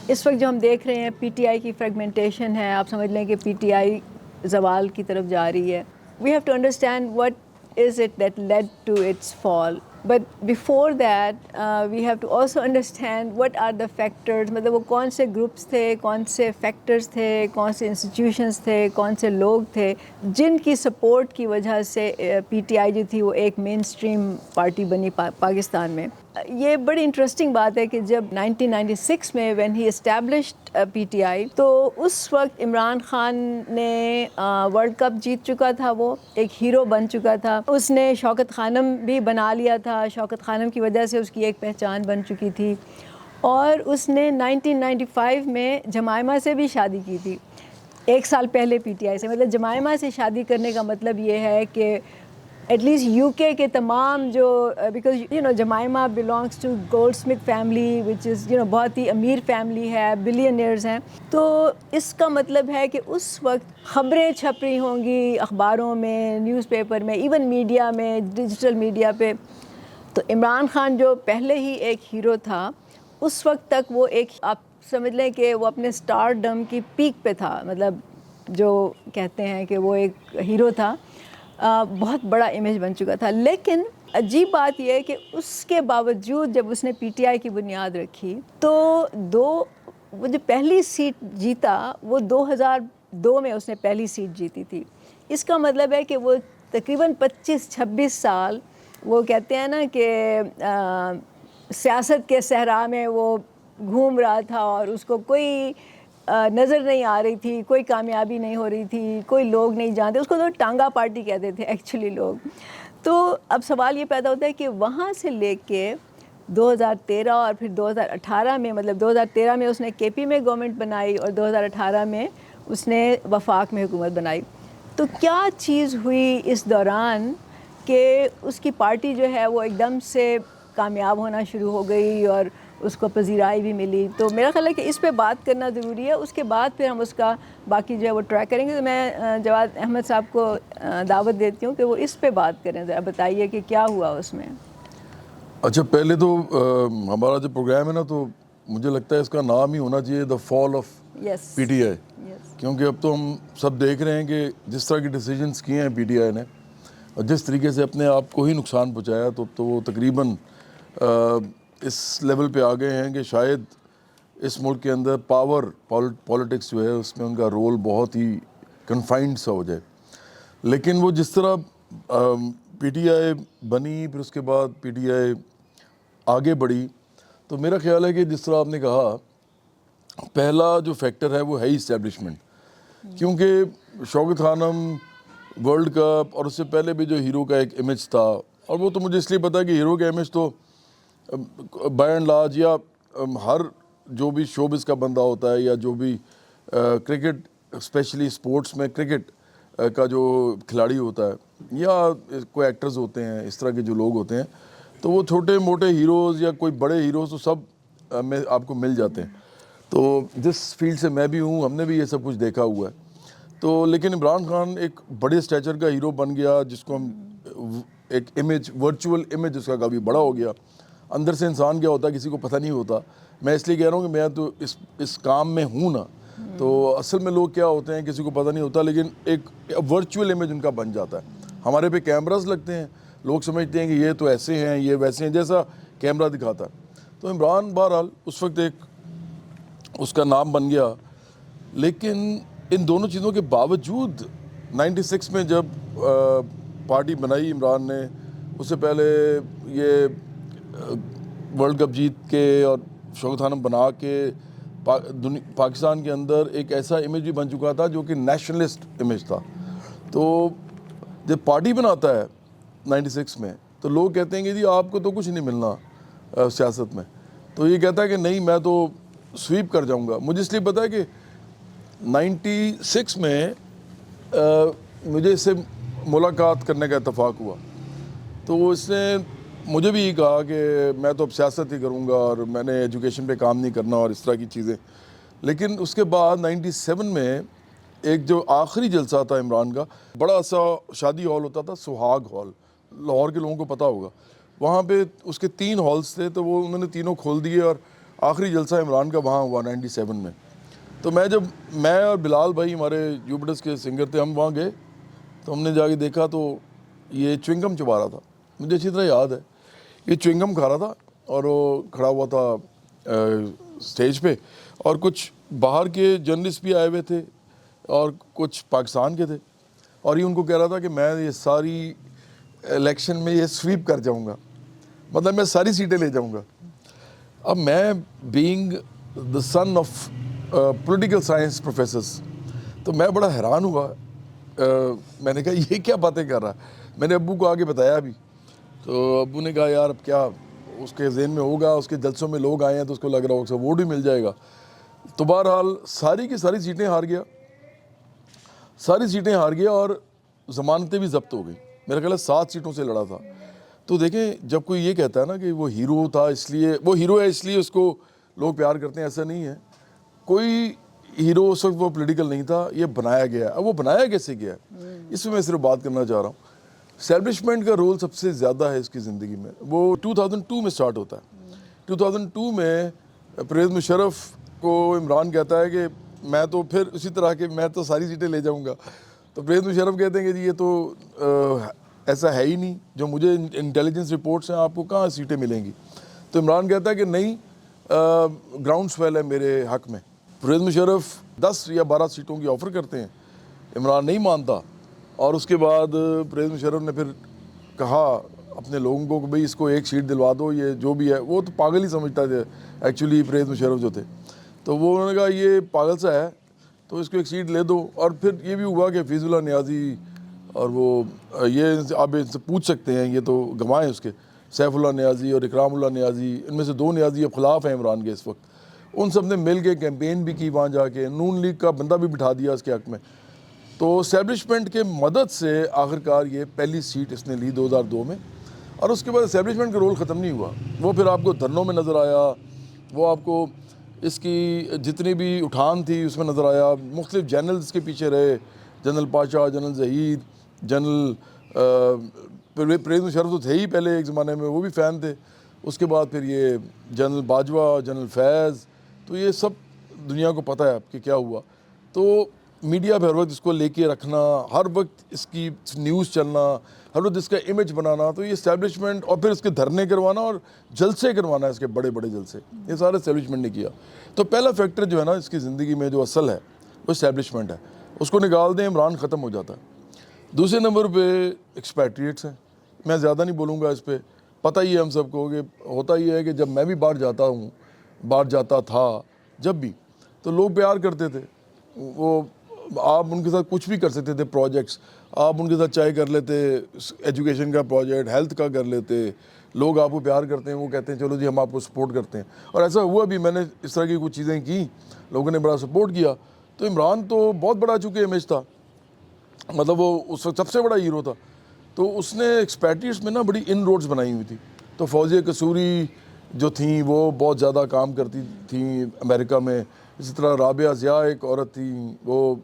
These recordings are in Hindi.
इस वक्त जो हम देख रहे हैं पीटीआई की फ्रेगमेंटेशन है, आप समझ लें कि पीटीआई ज़वाल की तरफ जा रही है. We have to understand what is it that led to its fall. But before that we have to also understand what are the factors, मतलब वो कौन से ग्रुप्स थे, कौन से फैक्टर्स थे, कौन से इंस्टीट्यूशंस थे, कौन से लोग थे जिनकी सपोर्ट की वजह से पीटीआई जो थी वो एक मेन स्ट्रीम पार्टी बनी पाकिस्तान में. ये बड़ी इंटरेस्टिंग बात है कि जब 1996 में व्हेन ही एस्टैब्लिश्ड पीटीआई, तो उस वक्त इमरान खान ने वर्ल्ड कप जीत चुका था, वो एक हीरो बन चुका था. उसने शौकत खानम भी बना लिया था, शौकत खानम की वजह से उसकी एक पहचान बन चुकी थी. और उसने 1995 में जमायमा से भी शादी की थी, एक साल पहले पीटीआई से. मतलब जमायमा से शादी करने का मतलब ये है कि एटलीस्ट यूके के तमाम जो, because you know Jemima belongs to Goldsmith family which is you know बहुत ही अमीर फैमिली है, बिलियनियर्स हैं. तो इसका मतलब है कि उस वक्त ख़बरें छप रही होंगी अखबारों में, न्यूज़पेपर में, इवन मीडिया में, डिजिटल मीडिया पे. तो इमरान खान जो पहले ही एक हीरो था, उस वक्त तक वो एक, आप समझ लें कि वो अपने स्टारडम की पीक पे था. मतलब जो कहते हैं कि वो एक हीरो था, बहुत बड़ा इमेज बन चुका था. लेकिन अजीब बात यह है कि उसके बावजूद जब उसने पीटीआई की बुनियाद रखी, तो वो जो पहली सीट जीता वो 2002 में उसने पहली सीट जीती थी. इसका मतलब है कि वो तकरीबन 25-26 साल, वो कहते हैं ना कि सियासत के सहरा में वो घूम रहा था और उसको कोई नज़र नहीं आ रही थी, कोई कामयाबी नहीं हो रही थी, कोई लोग नहीं जानते उसको. तो टांगा पार्टी कहते थे एक्चुअली लोग. तो अब सवाल ये पैदा होता है कि वहाँ से लेके 2013 और फिर 2018 में, मतलब 2013 में उसने केपी में गवर्नमेंट बनाई और 2018 में उसने वफाक में हुकूमत बनाई. तो क्या चीज़ हुई इस दौरान कि उसकी पार्टी जो है वो एकदम से कामयाब होना शुरू हो गई और उसको पजीराई भी मिली. तो मेरा ख्याल है कि इस पे बात करना ज़रूरी है. उसके बाद फिर हम उसका बाकी जो है वो ट्रैक करेंगे. तो मैं जवाद अहमद साहब को दावत देती हूँ कि वो इस पे बात करें. ज़रा बताइए कि क्या हुआ उसमें. अच्छा, पहले तो हमारा जो प्रोग्राम है ना, तो मुझे लगता है इसका नाम ही होना चाहिए द फॉल ऑफ पीटीआई. क्योंकि अब तो हम सब देख रहे हैं कि जिस तरह के डिसीजंस किए हैं पीटीआई ने और जिस तरीके से अपने आप को ही नुकसान पहुंचाया, तो वो तकरीबन इस लेवल पे आ गए हैं कि शायद इस मुल्क के अंदर पॉलिटिक्स जो है उसमें उनका रोल बहुत ही कन्फाइंड सा हो जाए. लेकिन वो जिस तरह पीटीआई बनी, फिर उसके बाद पीटीआई आगे बढ़ी, तो मेरा ख्याल है कि जिस तरह आपने कहा, पहला जो फैक्टर है वो है इस्टेब्लिशमेंट. क्योंकि शौकत खानम, वर्ल्ड कप और उससे पहले भी जो हीरो का एक इमेज था, और वो तो मुझे इसलिए पता है कि हीरो का इमेज तो बाय एंड लार्ज या हर जो भी शोबिस का बंदा होता है या जो भी क्रिकेट, स्पेशली स्पोर्ट्स में क्रिकेट का जो खिलाड़ी होता है या कोई एक्टर्स होते हैं, इस तरह के जो लोग होते हैं, तो वो छोटे मोटे हीरोज़ या कोई बड़े हीरोज़ तो सब में आपको मिल जाते हैं. तो जिस फील्ड से मैं भी हूँ, हमने भी ये सब कुछ देखा हुआ है. तो लेकिन इमरान खान एक बड़े स्टैचर का हीरो बन गया, जिसको हम एक इमेज, वर्चुअल इमेज उसका काफ़ी बड़ा हो गया. अंदर से इंसान क्या होता है किसी को पता नहीं होता. मैं इसलिए कह रहा हूँ कि मैं तो इस काम में हूँ ना, तो असल में लोग क्या होते हैं किसी को पता नहीं होता, लेकिन एक वर्चुअल इमेज उनका बन जाता है. हमारे पे कैमरास लगते हैं, लोग समझते हैं कि ये तो ऐसे हैं, ये वैसे हैं, जैसा कैमरा दिखाता है. तो इमरान बहरहाल उस वक्त एक उसका नाम बन गया. लेकिन इन दोनों चीज़ों के बावजूद 96 में जब पार्टी बनाई इमरान ने, उससे पहले ये वर्ल्ड कप जीत के और शौकत खानम बना के पाकिस्तान के अंदर एक ऐसा इमेज भी बन चुका था जो कि नेशनलिस्ट इमेज था. तो जब पार्टी बनाता है 96 में, तो लोग कहते हैं कि जी आपको तो कुछ नहीं मिलना सियासत में. तो ये कहता है कि नहीं, मैं तो स्वीप कर जाऊंगा. मुझे इसलिए पता है कि 96 में मुझे इससे मुलाकात करने का इत्तेफाक हुआ. तो इसने मुझे भी ये कहा कि मैं तो अब सियासत ही करूंगा और मैंने एजुकेशन पे काम नहीं करना और इस तरह की चीज़ें. लेकिन उसके बाद 97 में एक जो आखिरी जलसा था इमरान का, बड़ा सा शादी हॉल होता था, सुहाग हॉल, लाहौर के लोगों को पता होगा. वहाँ पे उसके 3 हॉल्स थे, तो वो उन्होंने तीनों खोल दिए और आखिरी जलसा इमरान का वहाँ हुआ 97 में। तो मैं और बिलाल भाई हमारे यूबिटस के सिंगर थे, हम वहाँ गए तो हमने जाके देखा तो ये च्युइंगम चबा रहा था, मुझे अच्छी तरह याद है। ये च्युइंगम खा रहा था और वो खड़ा हुआ था स्टेज पे, और कुछ बाहर के जर्नलिस्ट भी आए हुए थे और कुछ पाकिस्तान के थे, और ये उनको कह रहा था कि मैं ये सारी इलेक्शन में ये स्वीप कर जाऊंगा, मतलब मैं सारी सीटें ले जाऊंगा। अब मैं being the son of political science professors, तो मैं बड़ा हैरान हुआ। मैंने कहा ये क्या बातें कर रहा है। मैंने अब्बू को आगे बताया भी, तो अब्बू ने कहा यार अब क्या उसके ज़हन में होगा, उसके जलसों में लोग आए हैं तो उसको लग रहा होगा उसको वोट भी मिल जाएगा। तो बहरहाल सारी की सारी सीटें हार गया, सारी सीटें हार गया और ज़मानतें भी जब्त हो गई। मेरा ख्याल है 7 सीटों से लड़ा था। तो देखें, जब कोई ये कहता है ना कि वो हीरो था इसलिए, वो हीरो है इसलिए उसको लोग प्यार करते हैं, ऐसा नहीं है। कोई हीरो उस वक्त वो पॉलिटिकल नहीं था, ये बनाया गया। अब वो बनाया कैसे गया है, इसमें मैं सिर्फ बात करना चाह रहा हूँ। एस्टैब्लिशमेंट का रोल सबसे ज़्यादा है इसकी ज़िंदगी में। वो 2002 में स्टार्ट होता है। 2002 में परवेज़ मुशर्रफ को इमरान कहता है कि मैं तो फिर उसी तरह के, मैं तो सारी सीटें ले जाऊंगा। तो परवेज़ मुशर्रफ कहते हैं कि जी ये तो ऐसा है ही नहीं, जो मुझे इंटेलिजेंस रिपोर्ट्स हैं आपको कहाँ सीटें मिलेंगी। तो इमरान कहता है कि नहीं, ग्राउंड स्वेल है मेरे हक़ में। परवेज़ मुशर्रफ 10 या 12 सीटों की ऑफ़र करते हैं, इमरान नहीं मानता, और उसके बाद परवेज़ मुशर्रफ ने फिर कहा अपने लोगों को कि भाई इसको एक सीट दिलवा दो, ये जो भी है। वो तो पागल ही समझता थे एक्चुअली परवेज़ मुशर्रफ जो थे, तो वो उन्होंने कहा ये पागल सा है तो इसको एक सीट ले दो। और फिर ये भी हुआ कि फीजुल्लाह नियाज़ी, और वो ये आप इनसे पूछ सकते हैं, ये तो गवाएँ उसके, सैफुल्लाह नियाज़ी और इकरामुल्लाह नियाज़ी, इनमें से 2 नियाज़ी अब खिलाफ हैं इमरान के इस वक्त। उन सब ने मिल के कैंपेन भी की वहाँ जाके, नून लीग का बंदा भी बिठा दिया इसके हक़ में। तो इस्टेब्लिशमेंट के मदद से आखिरकार ये पहली सीट इसने ली 2002 में। और उसके बाद इस्टेब्लिशमेंट का रोल ख़त्म नहीं हुआ, वो फिर आपको धरनों में नज़र आया, वो आपको इसकी जितनी भी उठान थी उसमें नज़र आया। मुख्तलिफ जनरल्स के पीछे रहे, general Pasha, general Zahid, general Parvez Musharraf तो थे ही पहले एक ज़माने में, वो भी फ़ैन थे। उसके बाद फिर ये जनरल बाजवा, जनरल फैज़, तो ये सब दुनिया को पता है कि क्या हुआ। तो मीडिया पर हर वक्त इसको लेके रखना, हर वक्त इसकी न्यूज़ चलना, हर वक्त इसका इमेज बनाना, तो ये इस्टेब्लिशमेंट, और फिर इसके धरने करवाना और जलसे करवाना, इसके बड़े बड़े जलसे, ये सारे इस्टेब्लिशमेंट ने किया। तो पहला फैक्टर जो है ना इसकी ज़िंदगी में जो असल है वो इस्टेब्लिशमेंट है, उसको निकाल दें इमरान ख़त्म हो जाता है। दूसरे नंबर पे एक्सपैट्रिएट्स हैं, मैं ज़्यादा नहीं बोलूँगा इस पर, पता ही है हम सबको कि होता ही है कि जब मैं भी बाहर जाता हूँ, बाहर जाता था जब भी, तो लोग प्यार करते थे। वो आप उनके साथ कुछ भी कर सकते थे, प्रोजेक्ट्स आप उनके साथ चाहे कर लेते, एजुकेशन का प्रोजेक्ट, हेल्थ का कर लेते, लोग आपको प्यार करते हैं, वो कहते हैं चलो जी हम आपको सपोर्ट करते हैं। और ऐसा हुआ भी, मैंने इस तरह की कुछ चीज़ें की, लोगों ने बड़ा सपोर्ट किया। तो इमरान तो बहुत बड़ा चूँकि इमेज था, मतलब वो उस वक्त सबसे बड़ा हीरो था, तो उसने एक्सपैट्रिएट्स में ना बड़ी इन रोड्स बनाई हुई थी। तो फौजिया कसूरी जो थी वो बहुत ज़्यादा काम करती थी अमेरिका में। इसी तरह राबिया ज़िया एक औरत थी, वो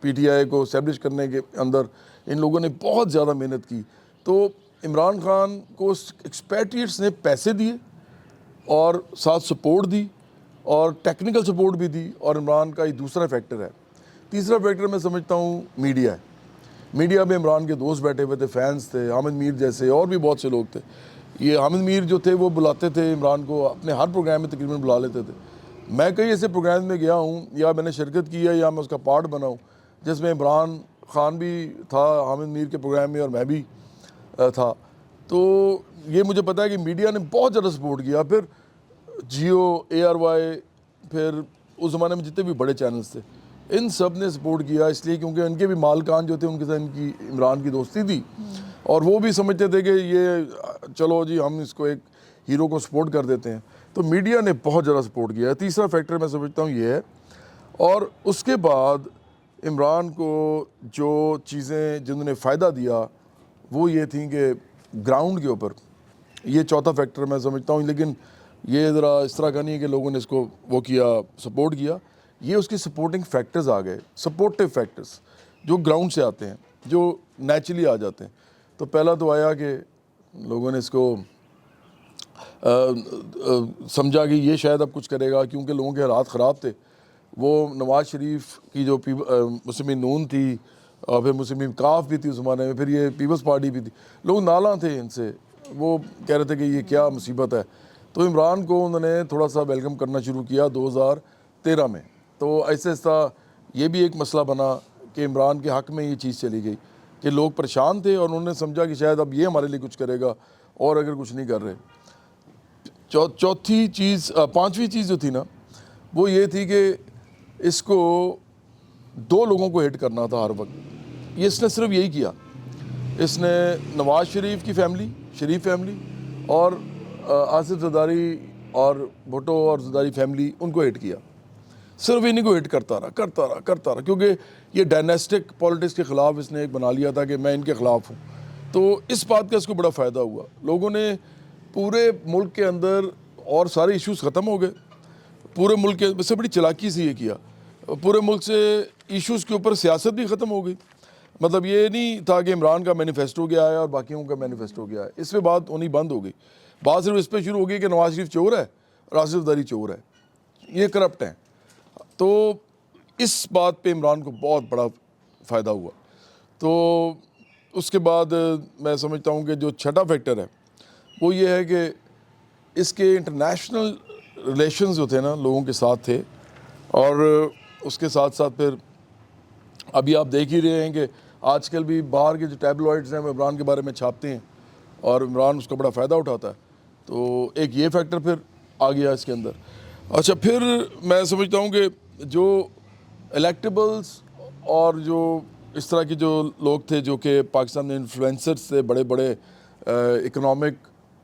पीटीआई को इस्टेब्लिश करने के अंदर इन लोगों ने बहुत ज़्यादा मेहनत की। तो इमरान खान को एक्सपैट्रिएट्स ने पैसे दिए और साथ सपोर्ट दी और टेक्निकल सपोर्ट भी दी। और इमरान का ये दूसरा फैक्टर है। तीसरा फैक्टर मैं समझता हूँ मीडिया है। मीडिया में इमरान के दोस्त बैठे हुए थे, फैंस थे, हामिद मीर जैसे और भी बहुत से लोग थे। ये हामिद मीर जो थे वो बुलाते थे इमरान को, अपने हर प्रोग्राम में तकरीबन बुला लेते थे। मैं कई ऐसे प्रोग्राम में गया हूँ या मैंने शिरकत की है या मैं उसका पार्ट बना हूँ जिसमें इमरान खान भी था हामिद मीर के प्रोग्राम में और मैं भी था। तो ये मुझे पता है कि मीडिया ने बहुत ज़्यादा सपोर्ट किया। फिर जियो, ARY, फिर उस ज़माने में जितने भी बड़े चैनल्स थे, इन सब ने सपोर्ट किया, इसलिए क्योंकि उनके भी मालकान जो थे उनके साथ इनकी इमरान की दोस्ती थी और वो भी समझते थे कि ये चलो जी हम इसको एक हीरो को सपोर्ट कर देते हैं। तो मीडिया ने बहुत ज़्यादा सपोर्ट किया है। तीसरा फैक्टर मैं समझता हूँ ये है। और उसके बाद इमरान को जो चीज़ें जिन्होंने फ़ायदा दिया वो ये थी कि ग्राउंड के ऊपर, ये चौथा फैक्टर मैं समझता हूँ। लेकिन ये ज़रा इस तरह का नहीं है कि लोगों ने इसको वो किया, सपोर्ट किया। ये उसकी सपोर्टिंग फैक्टर्स आ गए, सपोर्टिव फैक्टर्स जो ग्राउंड से आते हैं, जो नेचुरली आ जाते हैं। तो पहला तो आया कि लोगों ने इसको समझा कि ये शायद अब कुछ करेगा, क्योंकि लोगों के हालात ख़राब थे। वो नवाज़ शरीफ की जो मुस्लिम नून थी और फिर मुस्लिम काफ भी थी उस ज़माने में, फिर ये पीपल्स पार्टी भी थी, लोग नाला थे इनसे, वो कह रहे थे कि ये क्या मुसीबत है। तो इमरान को उन्होंने थोड़ा सा वेलकम करना शुरू किया 2013 में। तो ऐसे ऐसा ये भी एक मसला बना कि इमरान के हक़ में ये चीज़ चली गई कि लोग परेशान थे और उन्होंने समझा कि शायद अब ये हमारे लिए कुछ करेगा, और अगर कुछ नहीं कर रहे। चौथी चीज़, पांचवी चीज़ जो थी ना, वो ये थी कि इसको 2 लोगों को हिट करना था हर वक्त। ये इसने सिर्फ यही किया, इसने नवाज़ शरीफ की फैमिली, शरीफ फैमिली, और आसिफ जरदारी और भुट्टो और जरदारी फैमिली, उनको हिट किया। सिर्फ इन्हीं को हिट करता रहा, क्योंकि ये डायनेस्टिक पॉलिटिक्स के ख़िलाफ़ इसने एक बना लिया था कि मैं इनके ख़िलाफ़ हूँ। तो इस बात का इसको बड़ा फ़ायदा हुआ। लोगों ने पूरे मुल्क के अंदर, और सारे इश्यूज़ ख़त्म हो गए पूरे मुल्क के, इससे बड़ी चालाकी से ये किया, पूरे मुल्क से इश्यूज़ के ऊपर सियासत भी ख़त्म हो गई। मतलब ये नहीं था कि इमरान का मैनिफेस्टो गया है और बाकियों का मैनिफेस्टो गया है, इस पर बात होनी बंद हो गई। बात सिर्फ इस पर शुरू हो गई कि नवाज़ शरीफ चोर है और आसिफ जरदारी चोर है, ये करप्ट हैं। तो इस बात पे इमरान को बहुत बड़ा फ़ायदा हुआ। तो उसके बाद मैं समझता हूँ कि जो छठा फैक्टर है वो ये है कि इसके इंटरनेशनल रिलेशंस जो थे ना लोगों के साथ थे, और उसके साथ साथ फिर अभी आप देख ही रहे हैं कि आजकल भी बाहर के जो टैबलॉइड्स हैं वो इमरान के बारे में छापते हैं और इमरान उसका बड़ा फ़ायदा उठाता है। तो एक ये फैक्टर फिर आ गया इसके अंदर। अच्छा, फिर मैं समझता हूँ कि जो इलेक्टेबल्स और जो इस तरह के जो लोग थे जो कि पाकिस्तान में इन्फ्लुएंसर्स थे बड़े बड़े इकोनॉमिक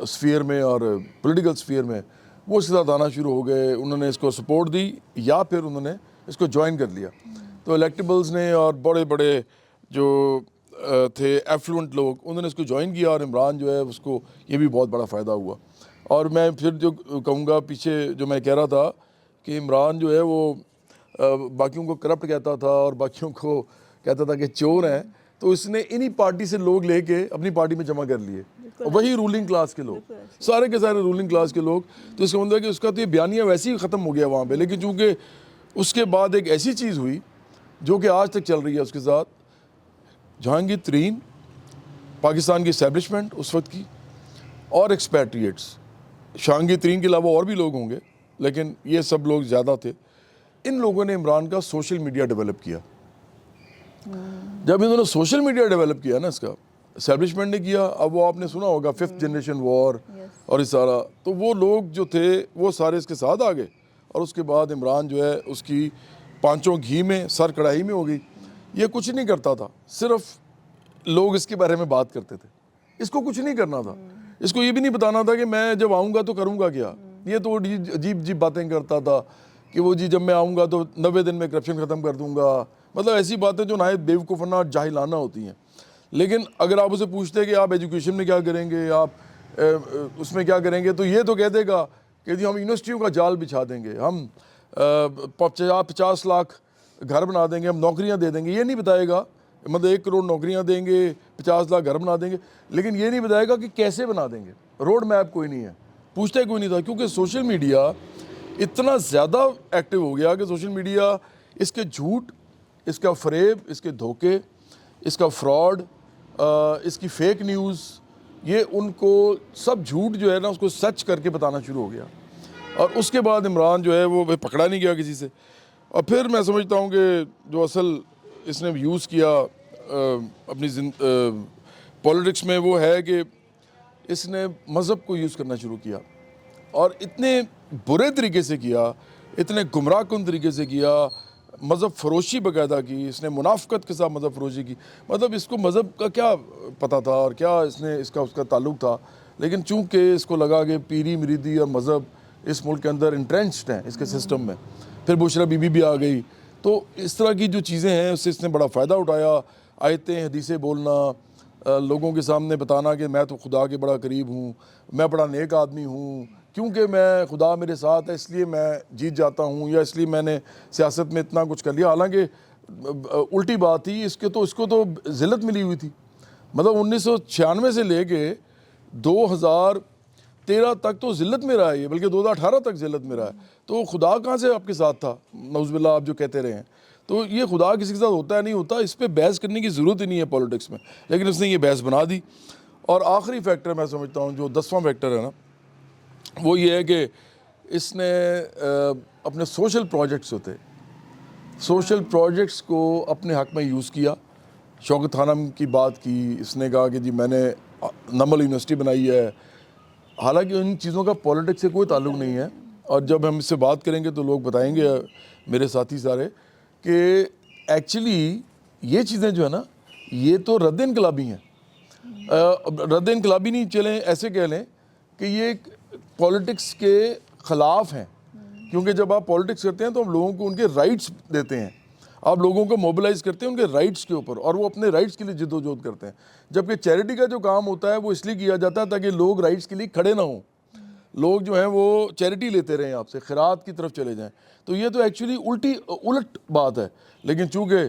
स्फीयर में और पॉलिटिकल स्फीयर में, वो इसके साथ आना शुरू हो गए। उन्होंने इसको सपोर्ट दी या फिर उन्होंने इसको ज्वाइन कर लिया। तो इलेक्टेबल्स ने और बड़े बड़े जो थे एफ्लुएंट लोग, उन्होंने इसको ज्वाइन किया और इमरान जो है उसको ये भी बहुत बड़ा फ़ायदा हुआ। और मैं फिर जो कहूँगा, पीछे जो मैं कह रहा था कि इमरान जो है वो बाकियों को करप्ट कहता था और बाकियों को कहता था कि चोर हैं, तो इसने इन्हीं पार्टी से लोग लेके अपनी पार्टी में जमा कर लिए, और वही रूलिंग क्लास के लोग, सारे के सारे रूलिंग क्लास के लोग। तो इसका मतलब है कि उसका तो ये बयानिया वैसे ही ख़त्म हो गया वहाँ पे। लेकिन चूँकि उसके बाद एक ऐसी चीज़ हुई जो कि आज तक चल रही है उसके साथ, जहांगीर तरीन, पाकिस्तान की इस्टेब्लिशमेंट उस वक्त की, और एक्सपैट्रिएट्स, जहांगीर तरीन के अलावा और भी लोग होंगे लेकिन ये सब लोग ज़्यादा थे, इन लोगों ने इमरान का सोशल मीडिया डेवलप किया। जब इन्होंने सोशल मीडिया डेवलप किया ना, इसका इस्टेब्लिशमेंट ने किया, अब वो आपने सुना होगा 5th जनरेशन वॉर और इस सारा, तो वो लोग जो थे वो सारे इसके साथ आ गए। और उसके बाद इमरान जो है उसकी पांचों घी में सर कढ़ाई में हो गई। ये कुछ नहीं करता था, सिर्फ लोग इसके बारे में बात करते थे, इसको कुछ नहीं करना था। इसको ये भी नहीं बताना था कि मैं जब आऊँगा तो करूँगा क्या। ये तो अजीब अजीब बातें करता था कि वो जी जब मैं आऊँगा तो 90 दिन में करप्शन ख़त्म कर दूँगा। मतलब ऐसी बातें जो नायत बेवकूफ़ाना जाहिलाना होती हैं। लेकिन अगर आप उसे पूछते कि आप एजुकेशन में क्या करेंगे, आप उसमें क्या करेंगे, तो ये तो कह देगा कि जी हम यूनिवर्सिटियों का जाल बिछा देंगे, हम 50 लाख घर बना देंगे, हम नौकरियां दे देंगे। ये नहीं बताएगा, मतलब 1 करोड़ नौकरियां देंगे, 50 लाख घर बना देंगे, लेकिन ये नहीं बताएगा कि कैसे बना देंगे। रोड मैप कोई नहीं है, पूछता ही कोई नहीं था, क्योंकि सोशल मीडिया इतना ज़्यादा एक्टिव हो गया कि सोशल मीडिया, इसके झूठ, इसका फरेब, इसके धोखे, इसका फ्रॉड, इसकी फेक न्यूज़, ये उनको सब झूठ जो है ना उसको सच करके बताना शुरू हो गया। और उसके बाद इमरान जो है वो पकड़ा नहीं गया किसी से। और फिर मैं समझता हूँ कि जो असल इसने यूज़ किया अपनी पॉलिटिक्स में, वो है कि इसने मज़हब को यूज़ करना शुरू किया, और इतने बुरे तरीके से किया, इतने गुमराह कुन तरीके से किया, मज़हब फ़रोशी बाकायदा की इसने, मुनाफ़क़त के साथ मज़हब फ़रोशी की। मतलब इसको मज़हब का क्या पता था और क्या इसने इसका उसका ताल्लुक़ था, लेकिन चूँकि इसको लगा कि पीरी मुरीदी और मज़हब इस मुल्क के अंदर इंट्रेंच्ड हैं इसके सिस्टम में, फिर बुशरा बीबी भी आ गई, तो इस तरह की जो चीज़ें हैं उससे इसने बड़ा फ़ायदा उठाया। आयतें हदीसें बोलना, लोगों के सामने बताना कि मैं तो खुदा के बड़ा करीब हूँ, मैं बड़ा नेक आदमी हूँ, क्योंकि मैं खुदा मेरे साथ है इसलिए मैं जीत जाता हूँ, या इसलिए मैंने सियासत में इतना कुछ कर लिया। हालांकि उल्टी बात थी, इसको तो ज़िल्लत मिली हुई थी। मतलब 1996 से लेके 2023 2013 तक तो ज़िल्लत में रहा है ये, बल्कि 2018 तक ज़िल्लत में रहा है। तो खुदा कहाँ से आपके साथ था, नौज़ुबिल्लाह आप जो कहते रहे हैं। तो ये खुदा किसी के साथ होता है नहीं होता, इस पर बहस करने की ज़रूरत ही नहीं है पॉलिटिक्स में, लेकिन उसने ये बहस बना दी। और आखिरी फैक्टर मैं समझता हूँ जो 10वां फैक्टर है ना, वो ये है कि इसने अपने सोशल प्रोजेक्ट्स होते, सोशल प्रोजेक्ट्स को अपने हक़ में यूज़ किया। शौकत खानम की बात की, इसने कहा कि जी मैंने नमल यूनिवर्सिटी बनाई है, हालांकि उन चीज़ों का पॉलिटिक्स से कोई ताल्लुक़ नहीं है। और जब हम इससे बात करेंगे तो लोग बताएंगे, मेरे साथी सारे, कि एक्चुअली ये चीज़ें जो है ना, ये तो रद्द इनकलाबी हैं। रद्द इनकलाबी नहीं, चलें ऐसे कह लें कि ये पॉलिटिक्स के ख़िलाफ़ हैं, क्योंकि जब आप पॉलिटिक्स करते हैं तो हम लोगों को उनके राइट्स देते हैं, आप लोगों को मोबिलाइज़ करते हैं उनके राइट्स के ऊपर, और वो अपने राइट्स के लिए जिद्दोजहद करते हैं। जबकि चैरिटी का जो काम होता है वो इसलिए किया जाता है ताकि लोग राइट्स के लिए खड़े ना हों, लोग जो हैं वो चैरिटी लेते रहें आपसे, खैरात की तरफ चले जाएं। तो ये तो एक्चुअली उलट बात है। लेकिन चूँकि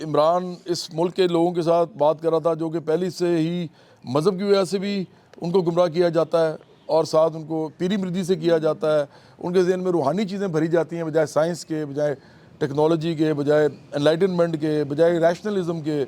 इमरान इस मुल्क के लोगों के साथ बात कर रहा था जो कि पहले से ही मज़हब की वजह से भी उनको गुमराह किया जाता है, और साथ उनको पीरी मुरीदी से किया जाता है, उनके ज़हन में रूहानी चीज़ें भरी जाती हैं बजाय साइंस के, बजाय टेक्नोलॉजी के, बजाय एनलाइटनमेंट के, बजाय रैशनलिज्म के।